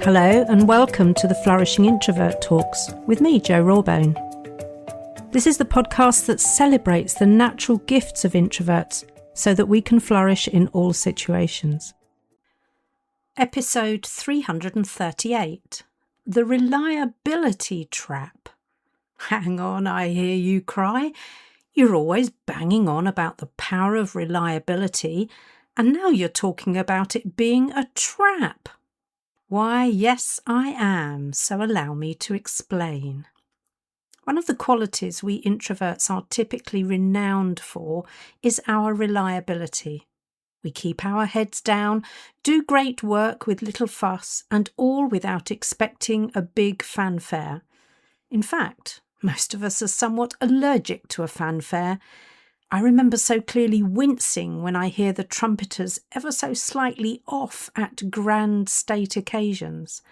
Hello and welcome to the Flourishing Introvert Talks with me, Jo Rawbone. This is the podcast that celebrates the natural gifts of introverts so that we can flourish in all situations. Episode 338, The Reliability Trap. Hang on, I hear you cry. You're always banging on about the power of reliability, and now you're talking about it being a trap. Why, yes, I am, so allow me to explain. One of the qualities we introverts are typically renowned for is our reliability. We keep our heads down, do great work with little fuss, and all without expecting a big fanfare. In fact, most of us are somewhat allergic to a fanfare. I remember so clearly wincing when I hear the trumpeters ever so slightly off at grand state occasions.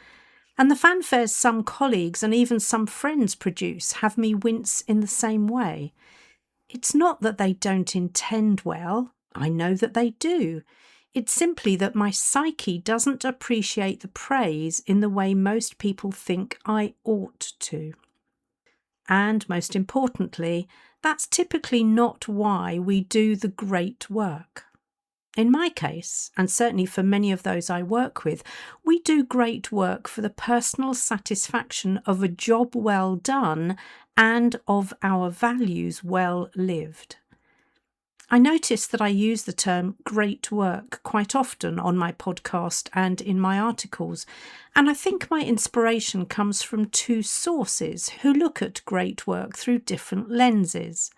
And the fanfares some colleagues and even some friends produce have me wince in the same way. It's not that they don't intend well. I know that they do. It's simply that my psyche doesn't appreciate the praise in the way most people think I ought to. And most importantly, that's typically not why we do the great work. In my case, and certainly for many of those I work with, we do great work for the personal satisfaction of a job well done and of our values well lived. I notice that I use the term great work quite often on my podcast and in my articles, and I think my inspiration comes from two sources who look at great work through different lenses.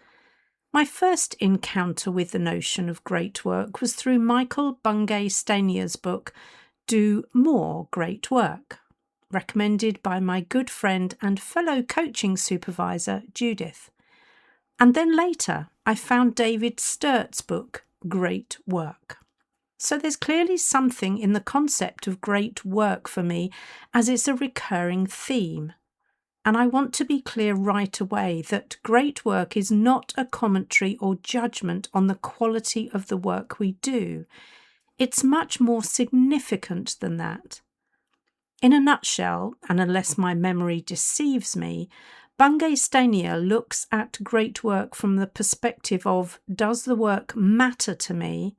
My first encounter with the notion of great work was through Michael Bungay-Stanier's book, Do More Great Work, recommended by my good friend and fellow coaching supervisor, Judith. And then later, I found David Sturt's book, Great Work. So there's clearly something in the concept of great work for me, as it's a recurring theme. And I want to be clear right away that great work is not a commentary or judgment on the quality of the work we do. It's much more significant than that. In a nutshell, and unless my memory deceives me, Bungay-Stanier looks at great work from the perspective of, does the work matter to me?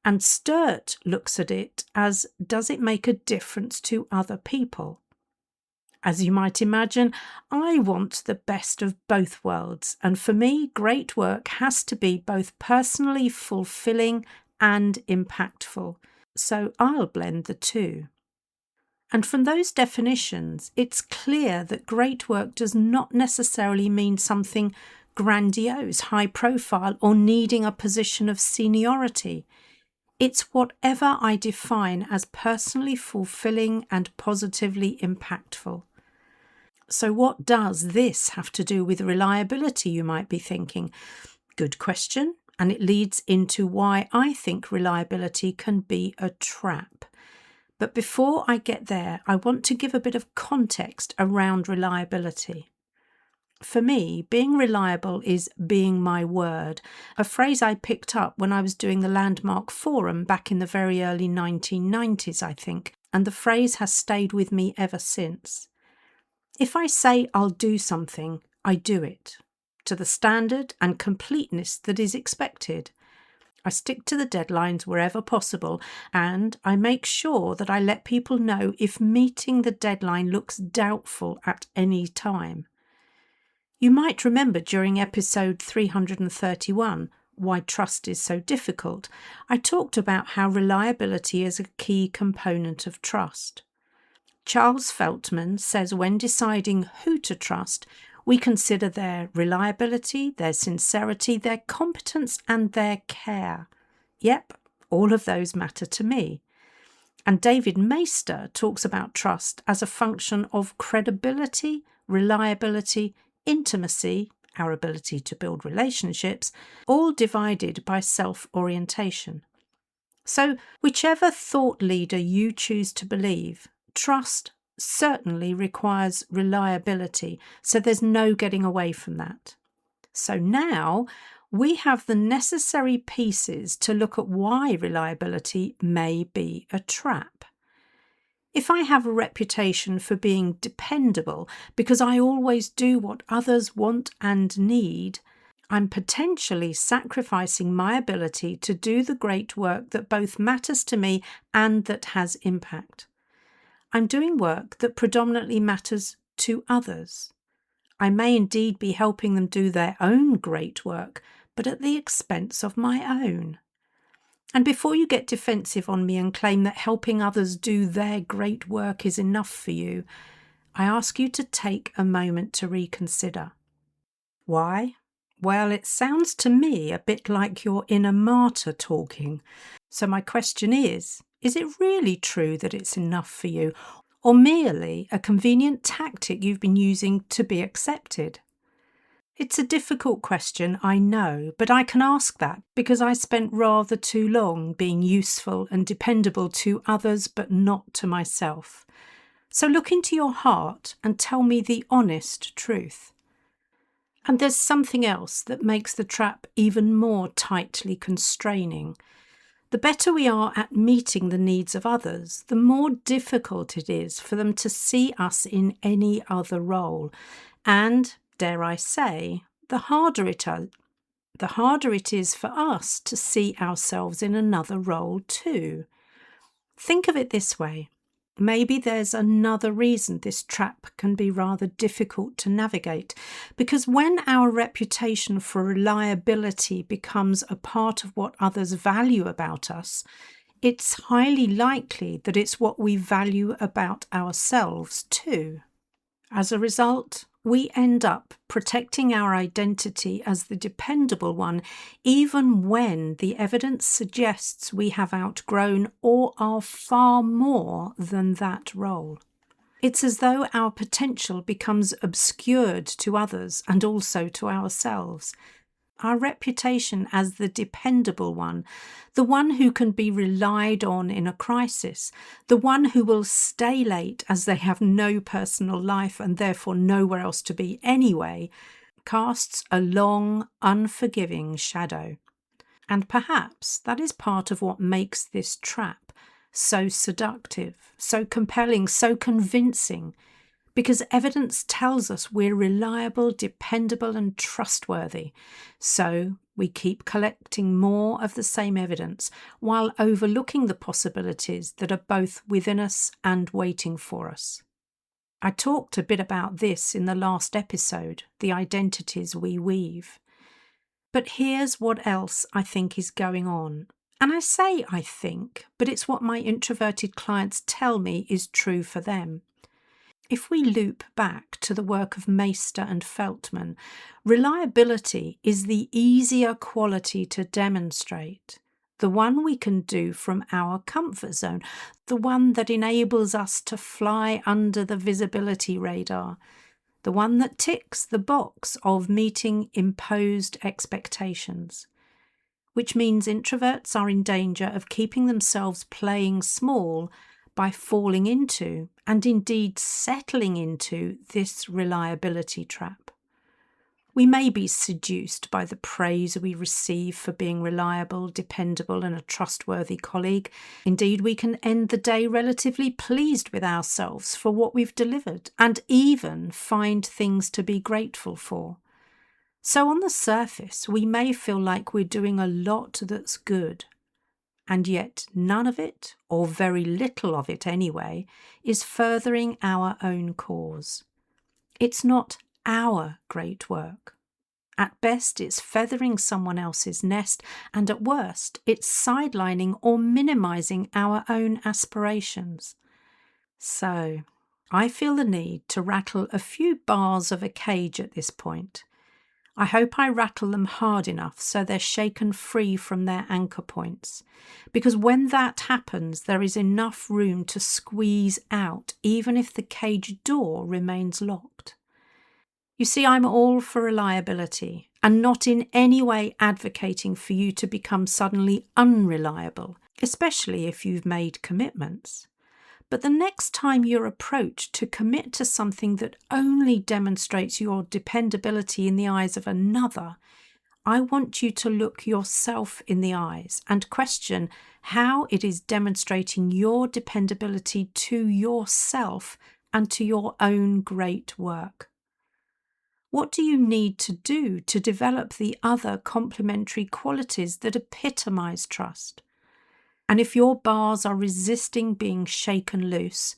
And Sturt looks at it as, does it make a difference to other people? As you might imagine, I want the best of both worlds, and for me, great work has to be both personally fulfilling and impactful, so I'll blend the two. And from those definitions, it's clear that great work does not necessarily mean something grandiose, high profile, or needing a position of seniority. It's whatever I define as personally fulfilling and positively impactful. So what does this have to do with reliability, you might be thinking? Good question, and it leads into why I think reliability can be a trap. But before I get there, I want to give a bit of context around reliability. For me, being reliable is being my word, a phrase I picked up when I was doing the Landmark Forum back in the very early 1990s, I think, and the phrase has stayed with me ever since. If I say I'll do something, I do it, to the standard and completeness that is expected. I stick to the deadlines wherever possible, and I make sure that I let people know if meeting the deadline looks doubtful at any time. You might remember during episode 331, Why Trust is So Difficult, I talked about how reliability is a key component of trust. Charles Feltman says when deciding who to trust, we consider their reliability, their sincerity, their competence, and their care. Yep, all of those matter to me. And David Maister talks about trust as a function of credibility, reliability, intimacy, our ability to build relationships, all divided by self-orientation. So, whichever thought leader you choose to believe, trust certainly requires reliability, so there's no getting away from that. So now we have the necessary pieces to look at why reliability may be a trap. If I have a reputation for being dependable because I always do what others want and need, I'm potentially sacrificing my ability to do the great work that both matters to me and that has impact. I'm doing work that predominantly matters to others. I may indeed be helping them do their own great work, but at the expense of my own. And before you get defensive on me and claim that helping others do their great work is enough for you, I ask you to take a moment to reconsider. Why? Well, it sounds to me a bit like your inner martyr talking. So my question is it really true that it's enough for you, or merely a convenient tactic you've been using to be accepted? It's a difficult question, I know, but I can ask that because I spent rather too long being useful and dependable to others but not to myself. So look into your heart and tell me the honest truth. And there's something else that makes the trap even more tightly constraining. The better we are at meeting the needs of others, the more difficult it is for them to see us in any other role. And, dare I say, the harder it is for us to see ourselves in another role too. Think of it this way. Maybe there's another reason this trap can be rather difficult to navigate, because when our reputation for reliability becomes a part of what others value about us, it's highly likely that it's what we value about ourselves too. As a result, we end up protecting our identity as the dependable one, even when the evidence suggests we have outgrown or are far more than that role. It's as though our potential becomes obscured to others and also to ourselves. Our reputation as the dependable one, the one who can be relied on in a crisis, the one who will stay late as they have no personal life and therefore nowhere else to be anyway, casts a long, unforgiving shadow. And perhaps that is part of what makes this trap so seductive, so compelling, so convincing, because evidence tells us we're reliable, dependable, and trustworthy. So we keep collecting more of the same evidence while overlooking the possibilities that are both within us and waiting for us. I talked a bit about this in the last episode, the identities we weave. But here's what else I think is going on. And I say I think, but it's what my introverted clients tell me is true for them. If we loop back to the work of Meister and Feltman, reliability is the easier quality to demonstrate, the one we can do from our comfort zone, the one that enables us to fly under the visibility radar, the one that ticks the box of meeting imposed expectations. Which means introverts are in danger of keeping themselves playing small by falling into, and indeed settling into, this reliability trap. We may be seduced by the praise we receive for being reliable, dependable, and a trustworthy colleague. Indeed, we can end the day relatively pleased with ourselves for what we've delivered, and even find things to be grateful for. So on the surface, we may feel like we're doing a lot that's good, and yet none of it, or very little of it anyway, is furthering our own cause. It's not our great work. At best, it's feathering someone else's nest, and at worst, it's sidelining or minimising our own aspirations. So, I feel the need to rattle a few bars of a cage at this point. I hope I rattle them hard enough so they're shaken free from their anchor points, because when that happens, there is enough room to squeeze out, even if the cage door remains locked. You see, I'm all for reliability, and not in any way advocating for you to become suddenly unreliable, especially if you've made commitments. But the next time you're approached to commit to something that only demonstrates your dependability in the eyes of another, I want you to look yourself in the eyes and question how it is demonstrating your dependability to yourself and to your own great work. What do you need to do to develop the other complementary qualities that epitomize trust? And if your bars are resisting being shaken loose,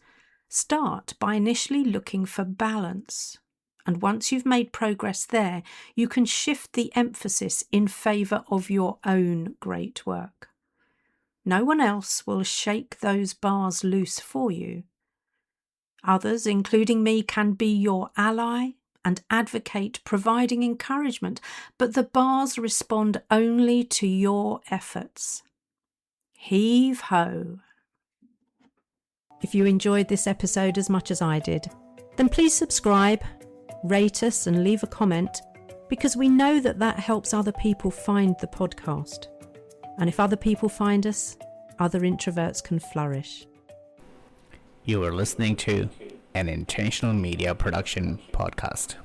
start by initially looking for balance. And once you've made progress there, you can shift the emphasis in favour of your own great work. No one else will shake those bars loose for you. Others, including me, can be your ally and advocate, providing encouragement, but the bars respond only to your efforts. Heave ho! If you enjoyed this episode as much as I did, then please subscribe, rate us and leave a comment, because we know that helps other people find the podcast. And if other people find us, other introverts can flourish. You are listening to an Intentional Media Production podcast.